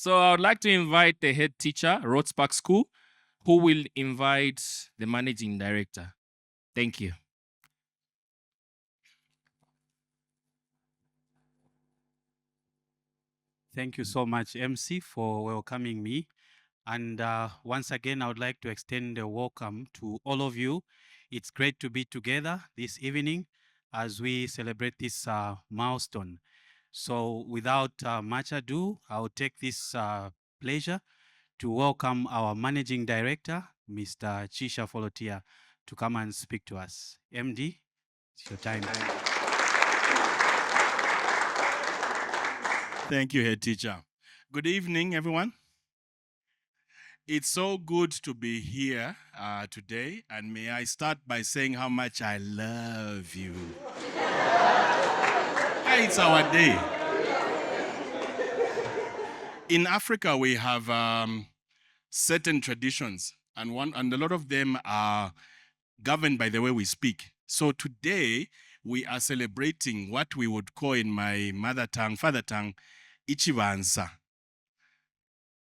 So I would like to invite the head teacher, Rhodes Park School, who will invite the managing director. Thank you. Thank you so much, MC, for welcoming me. And once again, I would like to extend a welcome to all of you. It's great to be together this evening as we celebrate this milestone. So without much ado, I'll take this pleasure to welcome our Managing Director, Mr. Chisha Folotiya, to come and speak to us. MD, it's your time. Thank you, head teacher. Good evening, everyone. It's so good to be here today, and may I start by saying how much I love you. It's our day. In Africa, we have certain traditions, and a lot of them are governed by the way we speak. So today, we are celebrating what we would call in my father tongue, Ichivansa.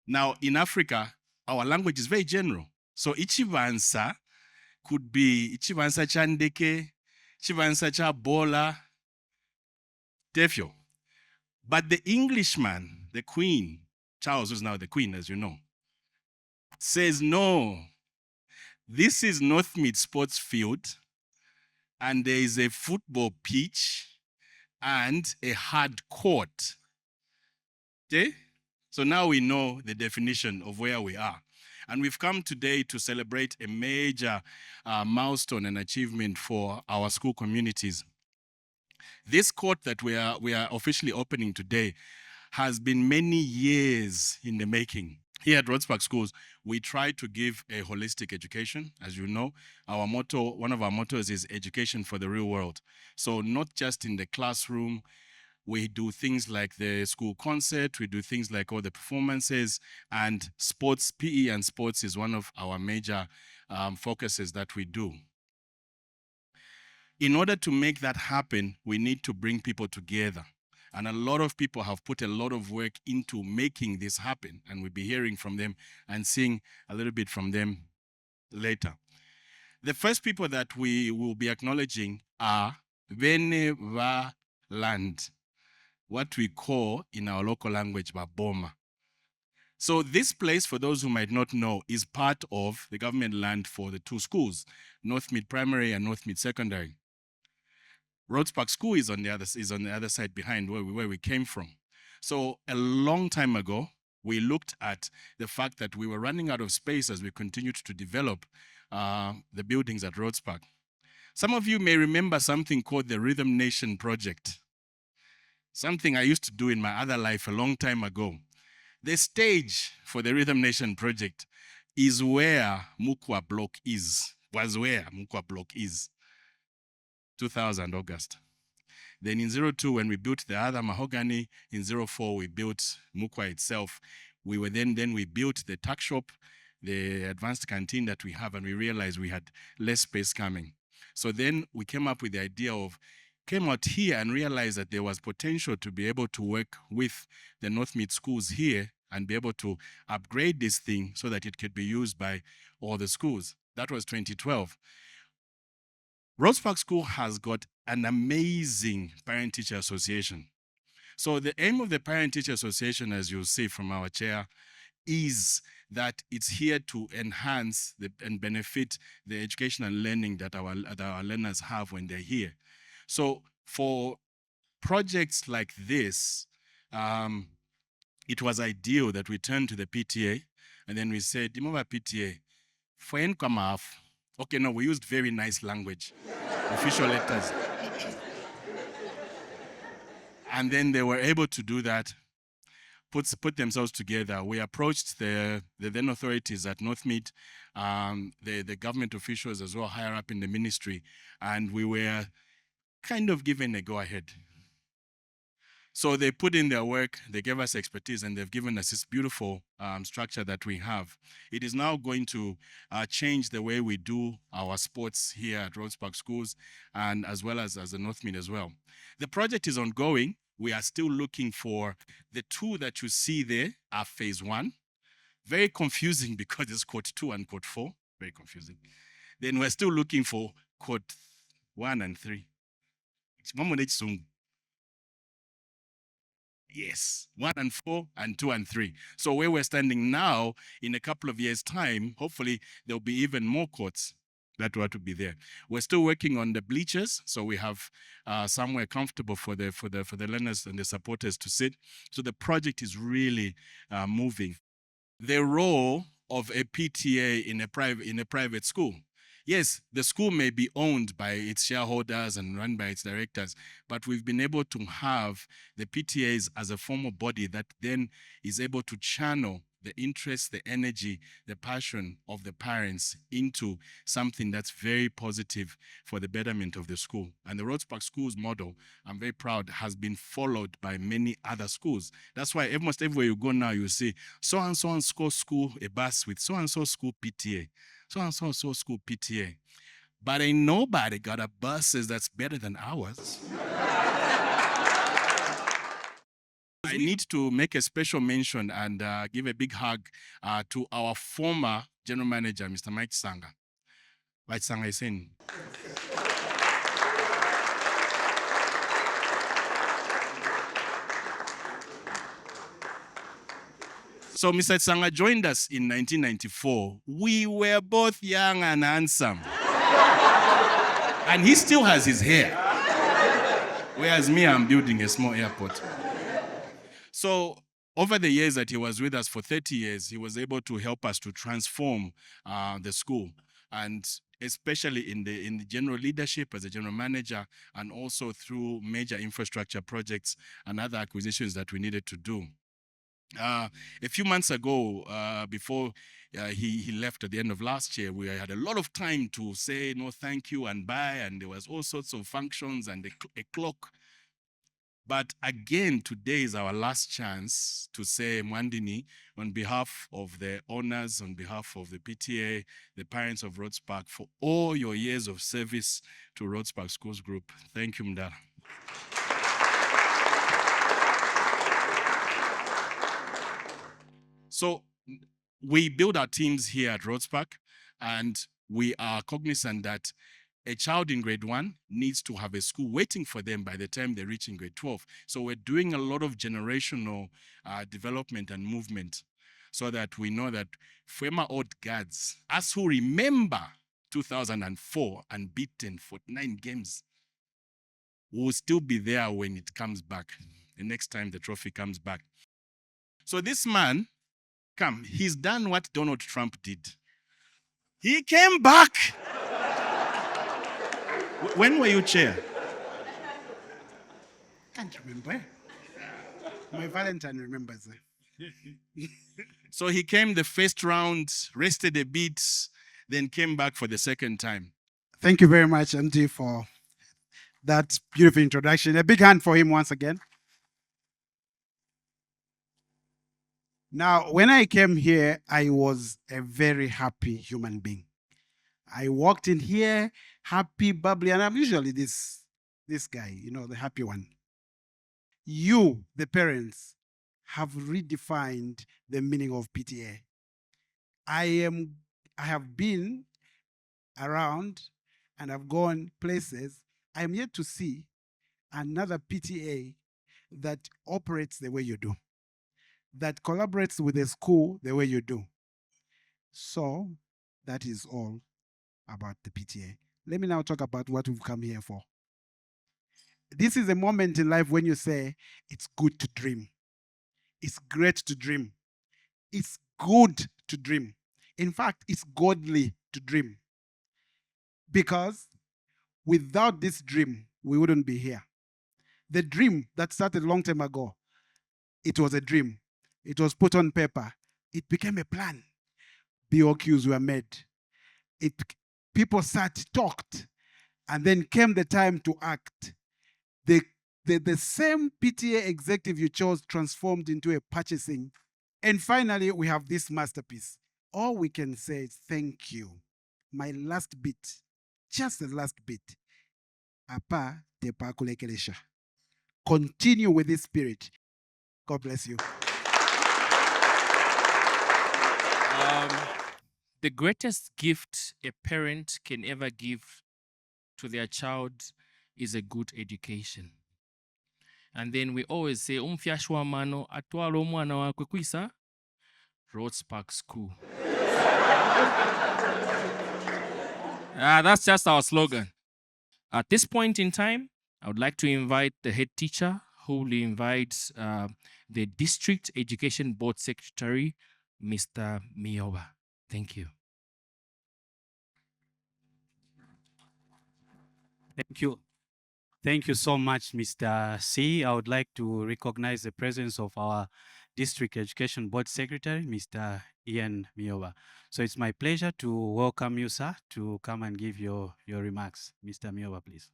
Now, in Africa, our language is very general. So Ichivansa could be Ichivansa Chandeke, Ichivansa Chabola, Tefio. But the Englishman, the Queen, Charles, who's now the Queen, as you know, says, no, this is Northmead Sports Field, and there is a football pitch and a hard court. Okay? So now we know the definition of where we are. And we've come today to celebrate a major milestone and achievement for our school communities. This court that we are officially opening today has been many years in the making. Here at Rhodes Park Schools, we try to give a holistic education. As you know, our motto, one of our mottos is education for the real world. So not just in the classroom, we do things like the school concert, we do things like all the performances, and sports, PE and sports is one of our major focuses that we do. In order to make that happen, we need to bring people together. And a lot of people have put a lot of work into making this happen, and we'll be hearing from them and seeing a little bit from them later. The first people that we will be acknowledging are Venevaland, what we call in our local language Baboma. So this place, for those who might not know, is part of the government land for the two schools, Northmead Primary and Northmead Secondary. Rhodes Park School is on the other side behind where we came from. So a long time ago, we looked at the fact that we were running out of space as we continued to develop the buildings at Rhodes Park. Some of you may remember something called the Rhythm Nation Project, something I used to do in my other life a long time ago. The stage for the Rhythm Nation Project is where Mukwa Block is, 2000 August. Then in 02, when we built the other mahogany, in 04, we built Mukwa itself. We built the tuck shop, the advanced canteen that we have, and we realized we had less space coming. So then we came up with the idea came out here and realized that there was potential to be able to work with the Northmead schools here and be able to upgrade this thing so that it could be used by all the schools. That was 2012. Rhodes Park School has got an amazing parent-teacher association. So the aim of the parent-teacher association, as you'll see from our chair, is that it's here to enhance and benefit the education and learning that our learners have when they're here. So for projects like this, it was ideal that we turned to the PTA and then we said, Miyoba PTA, for NCAMAF, okay, no, we used very nice language, official letters. And then they were able to do that, put themselves together. We approached the then authorities at Northmead, the government officials as well, higher up in the ministry, and we were kind of given a go-ahead. So they put in their work, they gave us expertise, and they've given us this beautiful structure that we have. It is now going to change the way we do our sports here at Rhodes Park Schools, and as well as the Northmead as well. The project is ongoing. we are still looking for the two that you see there are phase 1. Very confusing because it's court 2 and court 4. Very confusing. Then we're still looking for court 1 and 3. Yes, 1 and 4 and 2 and 3. So where we're standing now, in a couple of years' time, hopefully there'll be even more courts that were to be there. We're still working on the bleachers, so we have somewhere comfortable for the learners and the supporters to sit. So the project is really moving. The role of a PTA in a private school. Yes, the school may be owned by its shareholders and run by its directors, but we've been able to have the PTAs as a formal body that then is able to channel the interest, the energy, the passion of the parents into something that's very positive for the betterment of the school. And the Rhodes Park School's model, I'm very proud, has been followed by many other schools. That's why almost everywhere you go now, you see so-and-so and so school, a bus with so-and-so school PTA, so-and-so school PTA. But ain't nobody got a buses that's better than ours. I need to make a special mention and give a big hug to our former general manager, Mr. Mike Sanga. Mike Sanga is in. So Mr. Sanga joined us in 1994. We were both young and handsome. And he still has his hair. Whereas me, I'm building a small airport. So over the years that he was with us for 30 years, he was able to help us to transform the school, and especially in the general leadership as a general manager, and also through major infrastructure projects and other acquisitions that we needed to do. A few months ago, before he left at the end of last year, we had a lot of time to say no thank you and bye, and there was all sorts of functions and a clock. But again, today is our last chance to say Mwandini, on behalf of the owners, on behalf of the PTA, the parents of Rhodes Park, for all your years of service to Rhodes Park Schools Group. Thank you, Mdara. So we build our teams here at Rhodes Park, and we are cognizant that a child in grade 1 needs to have a school waiting for them by the time they reach in grade 12. So we're doing a lot of generational development and movement, so that we know that former old guards, us who remember 2004 unbeaten 49 games, will still be there when it comes back, the next time the trophy comes back. So this man, he's done what Donald Trump did. He came back. When were you chair? Can't remember. My Valentine remembers. So he came the first round, rested a bit, then came back for the second time. Thank you very much, MD, for that beautiful introduction. A big hand for him once again. Now, when I came here, I was a very happy human being. I walked in here happy, bubbly, and I'm usually this guy, the happy one. You, the parents, have redefined the meaning of PTA. I have been around and I've gone places. I am yet to see another PTA that operates the way you do, that collaborates with the school the way you do. So that is all about the PTA. Let me now talk about what we've come here for. This is a moment in life when you say, it's good to dream. It's great to dream. It's good to dream. In fact, it's godly to dream. Because without this dream, we wouldn't be here. The dream that started a long time ago, it was a dream. It was put on paper. It became a plan. BOQs were made. People sat, talked, and then came the time to act. The same PTA executive you chose transformed into a purchasing. And finally, we have this masterpiece. All we can say is thank you. My last bit, just the last bit. Apa te pa kulekelesha. continue with this spirit. God bless you. The greatest gift a parent can ever give to their child is a good education. And then we always say, umfyashwa mano atwala omwana wakwe kwisa Rhodes Park School. That's just our slogan. At this point in time, I would like to invite the head teacher, who will invite the District Education Board Secretary, Mr. Miyoba. Thank you. Thank you. Thank you so much, Mr. C. I would like to recognize the presence of our District Education Board Secretary, Mr. Ian Miyoba. So it's my pleasure to welcome you, sir, to come and give your remarks. Mr. Miyoba, please.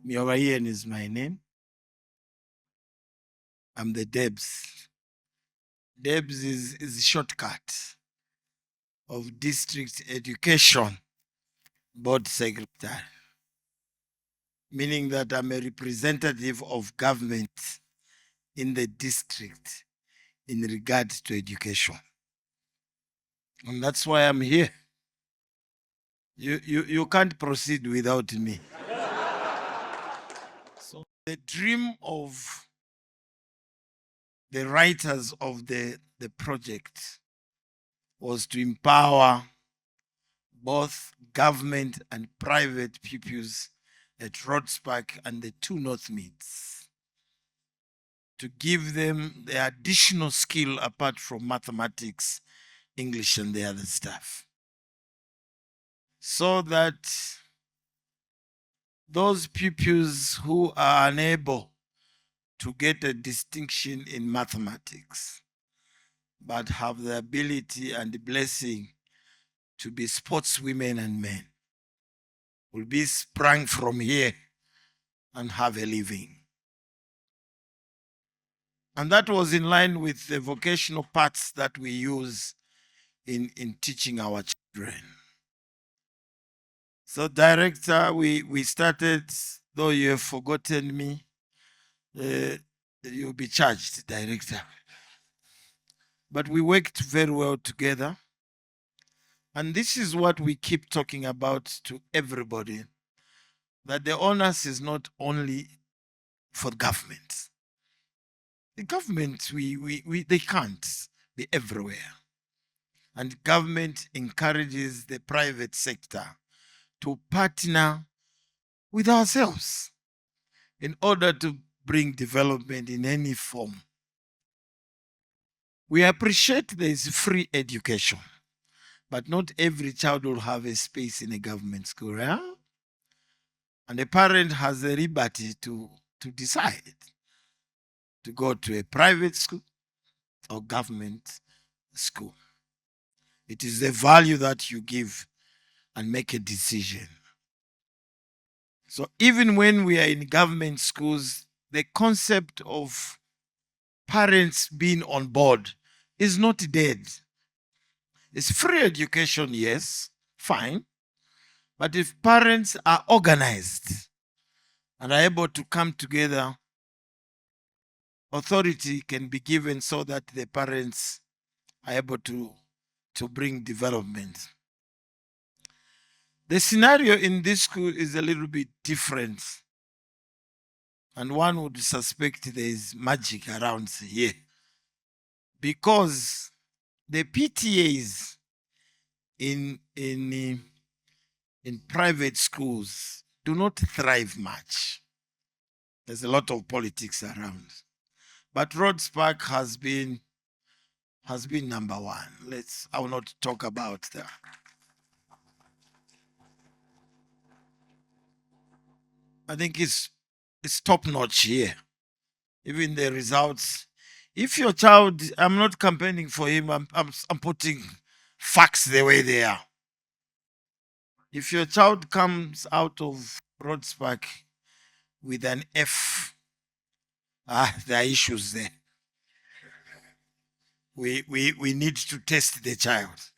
Miyoba Ian is my name. I'm the Debs. Debs is a shortcut of District Education Board Secretary, meaning that I'm a representative of government in the district in regard to education. And that's why I'm here. You can't proceed without me. So the dream of the writers of the project was to empower both government and private pupils at Rhodes Park and the two North Meads, to give them the additional skill apart from mathematics, English, and the other stuff, so that those pupils who are unable to get a distinction in mathematics but have the ability and the blessing to be sportswomen and men will be sprung from here and have a living. And that was in line with the vocational paths that we use in teaching our children. So, Director, we started, though you have forgotten me, you'll be charged, Director. But we worked very well together. And this is what we keep talking about to everybody, that the onus is not only for government. The government, they can't be everywhere. And government encourages the private sector to partner with ourselves in order to bring development in any form. We appreciate there is free education, but not every child will have a space in a government school. Yeah? And a parent has the liberty to decide to go to a private school or government school. It is the value that you give and make a decision. So even when we are in government schools, the concept of parents being on board is not dead. It's free education, yes, fine. But if parents are organized and are able to come together, authority can be given so that the parents are able to bring development. The scenario in this school is a little bit different. And one would suspect there is magic around here, because the PTAs in private schools do not thrive much. There's a lot of politics around. But Rhodes Park has been number one. I will not talk about that. I think it's top notch here. Even the results. If your child, I'm not campaigning for him, I'm putting facts the way they are. If your child comes out of Rhodes Park with an F, there are issues there. We need to test the child.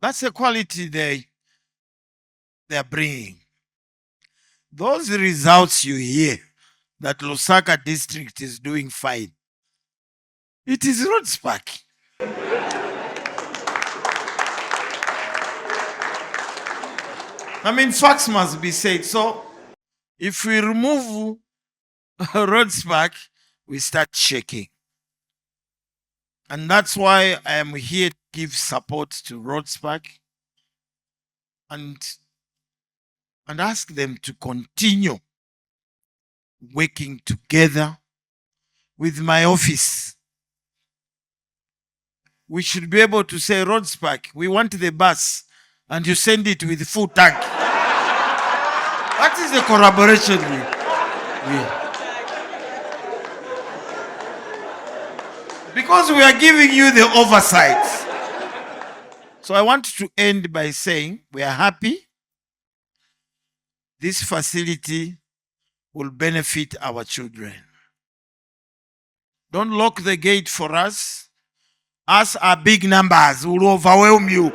That's the quality they are bringing. Those results you hear that Lusaka district is doing fine, it is Rhodes Park. I mean, facts must be said. So if we remove Rhodes Park, we start shaking. And that's why I am here to give support to Rhodes Park and ask them to continue working together with my office. We should be able to say, Rhodes Park, we want the bus, and you send it with full tank. That is the collaboration because we are giving you the oversight. So I want to end by saying we are happy. This facility will benefit our children. Don't lock the gate for us. Us are big numbers, will overwhelm you.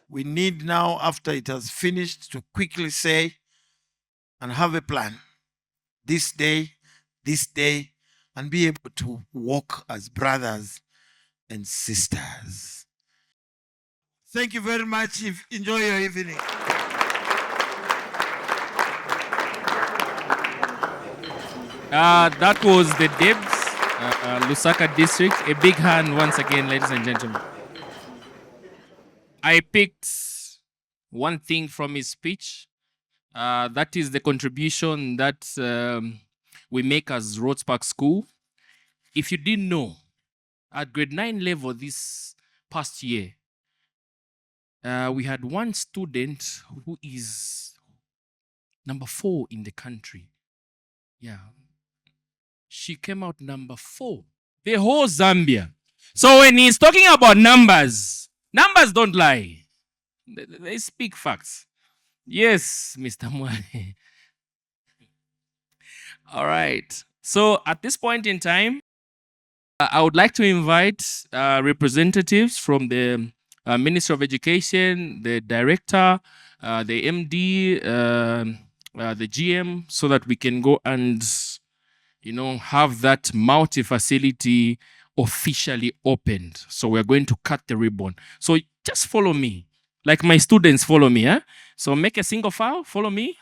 We need now, after it has finished, to quickly say and have a plan. This day, and be able to walk as brothers and sisters. Thank you very much. Enjoy your evening. That was the Debs, Lusaka district. A big hand once again, ladies and gentlemen. I picked one thing from his speech. That is the contribution that we make as Rhodes Park School. If you didn't know, at grade 9 level this past year, we had one student who is number 4 in the country. Yeah. She came out number 4. The whole Zambia. So when he's talking about numbers, numbers don't lie. They speak facts. Yes, Mr. Mwale. All right. So at this point in time, I would like to invite representatives from the Ministry of Education, the Director, the MD, the GM, so that we can go and, have that multi-facility officially opened. So we're going to cut the ribbon. So just follow me, like my students follow me. So make a single file, follow me.